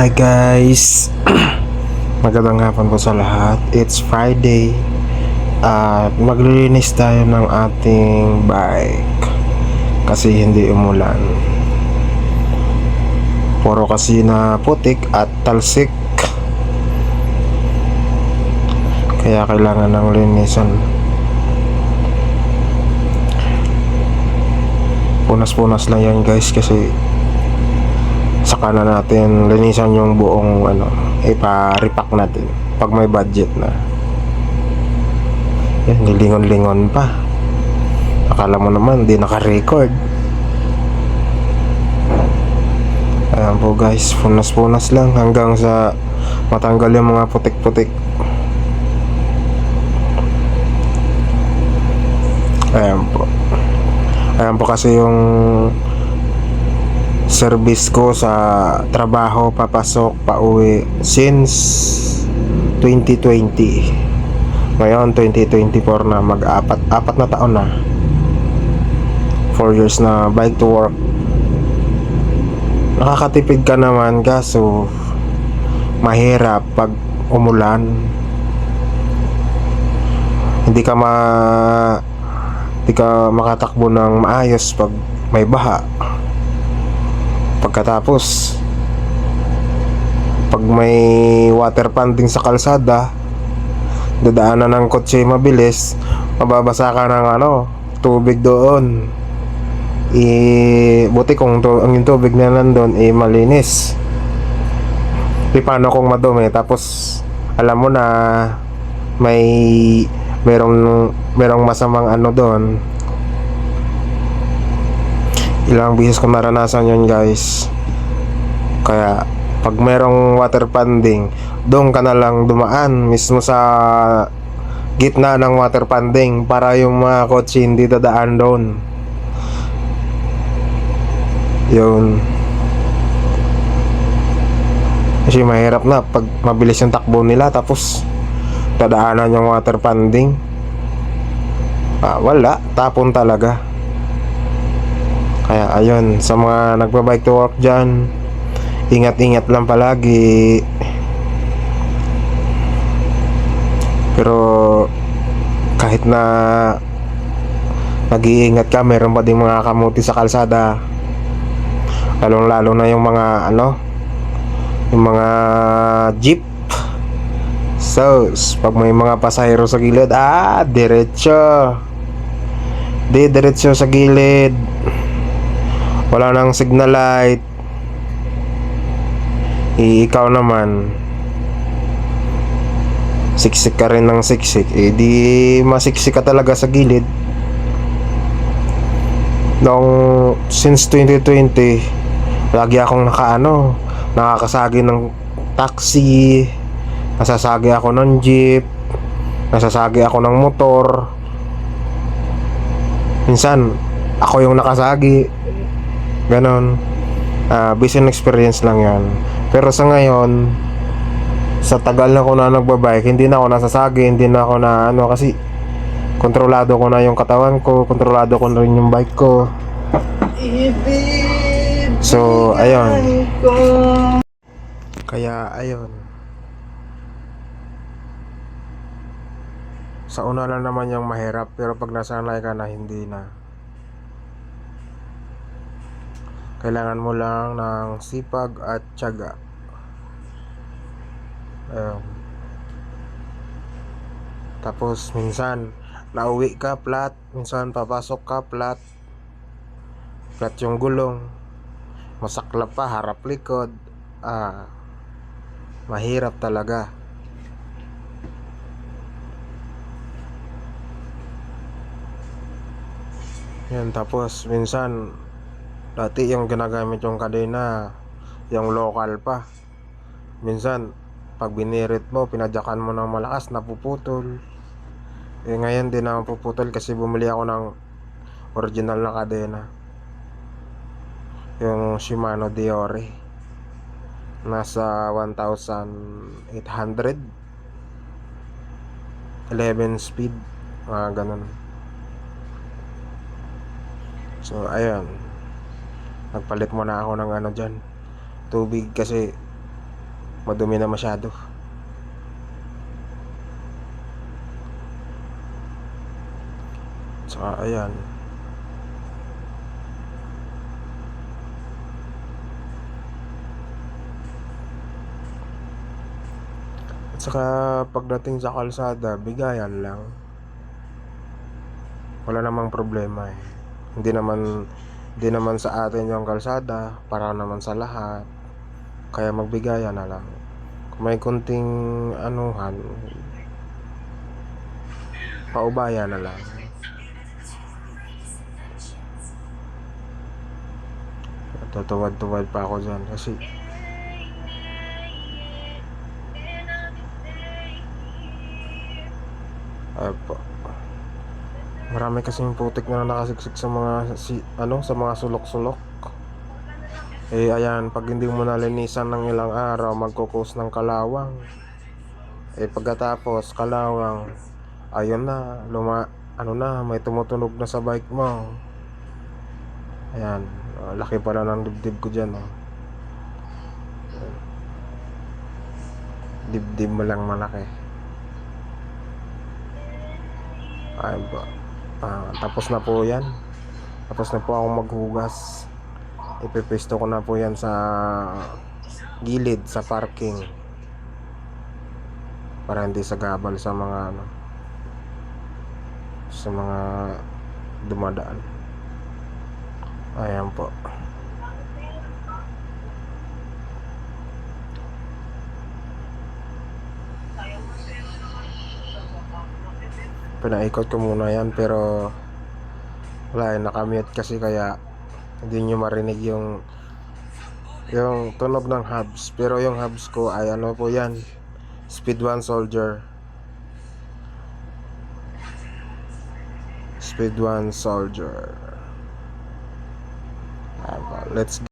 Hi guys! Magandang hapon po sa lahat. It's Friday at maglilinis tayo ng ating bike kasi hindi umulan. Puro kasi na putik at talsik, kaya kailangan ng linisan. Punas-punas lang yan guys kasi saka na natin linisan yung buong ipa-repack natin pag may budget na. Yan, nilingon-lingon pa. Akala mo naman di naka-record. Ayan po guys, punas-punas lang hanggang sa matanggal yung mga putik-putik. Ayan po kasi yung service ko sa trabaho, papasok, pauwi since 2020. Ngayon 2024 na, apat na taon na. 4 years na bike to work. Nakakatipid ka naman kaso mahirap pag umulan. Hindi ka makatakbo ng maayos pag may baha. Pagkatapos pag may water panding sa kalsada, dadaanan ng kotse mabilis, mababasa ka ng tubig doon. Buti kung ang tubig na nandun malinis. Paano kung madumi tapos alam mo na merong masamang doon. Ilang beses ko naranasan yun guys. Kaya pag merong water panding, doon ka na lang dumaan mismo sa gitna ng water panding para yung mga kotse hindi dadaan doon. Yun. Kasi mahirap na pag mabilis yung takbo nila tapos dadaanan yung water panding. Wala, tapon talaga. Kaya ayun, sa mga nagbabike to work dyan, ingat-ingat lang palagi. Pero kahit na nag-iingat ka, meron pa din mga kamuti sa kalsada. Lalong-lalo na yung mga yung mga jeep. So, pag may mga pasahero sa gilid, diretso sa gilid. Wala nang signal light. Ikaw naman siksik ka rin ng siksik, di masiksik ka talaga sa gilid. Since 2020, lagi akong nakakasagi ng taxi, nasasagi ako ng jeep, nasasagi ako ng motor. Minsan ako yung nakasagi. Ganon. Business experience lang yan. Pero sa ngayon, sa tagal na ko na nagbabike, hindi na ako nasasagi, hindi na ako kasi kontrolado ko na yung katawan ko, kontrolado ko na rin yung bike ko. So, ayun. Kaya, ayun. Sa una lang naman yung mahirap, pero pag nasanay ka na, hindi na. Kailangan mo lang ng sipag at tiyaga. Tapos minsan nauwi ka flat, minsan papasok ka flat yung gulong, masaklap pa harap likod. Mahirap talaga. Yan, tapos minsan dati yung ginagamit yung kadena, yung local pa. Minsan pag binirit mo, pinadyakan mo ng malakas, napuputol. Ngayon din na puputol kasi bumili ako ng original na kadena, yung Shimano Deore. Nasa 1,800, 11 speed, ganun. So ayun, nagpalit muna ako ng dyan, tubig kasi madumi na masyado. Tsaka ayan, at saka pagdating sa kalsada, bigayan lang, wala namang problema eh. Hindi naman sa atin yung kalsada, para naman sa lahat, kaya magbigayan na lang. Kung may kunting anuhan, paubaya na lang. Tutuwad-tuwad pa ako dyan kasi po, marami kasing putik na nakasiksik sa mga sa mga sulok-sulok. Eh ayan, pag hindi mo nalinisan ng ilang araw, magkukos ng kalawang. Eh pagkatapos kalawang, ayun na, may tumutunog na sa bike mo. Ayan, laki pala ng dibdib ko dyan oh. Dibdib mo lang malaki. Ayun po. Tapos na po yan. Tapos na po akong maghugas. Ipipisto ko na po yan sa gilid, sa parking, para hindi sagabal sa mga sa mga dumadaan. Ayan po. Pinaikot ko muna yan, pero wala, nakamute kasi, kaya hindi nyo marinig yung tunog ng hubs. Pero yung hubs ko ay ano po yan, Speed 1 Soldier. Speed 1 Soldier. Let's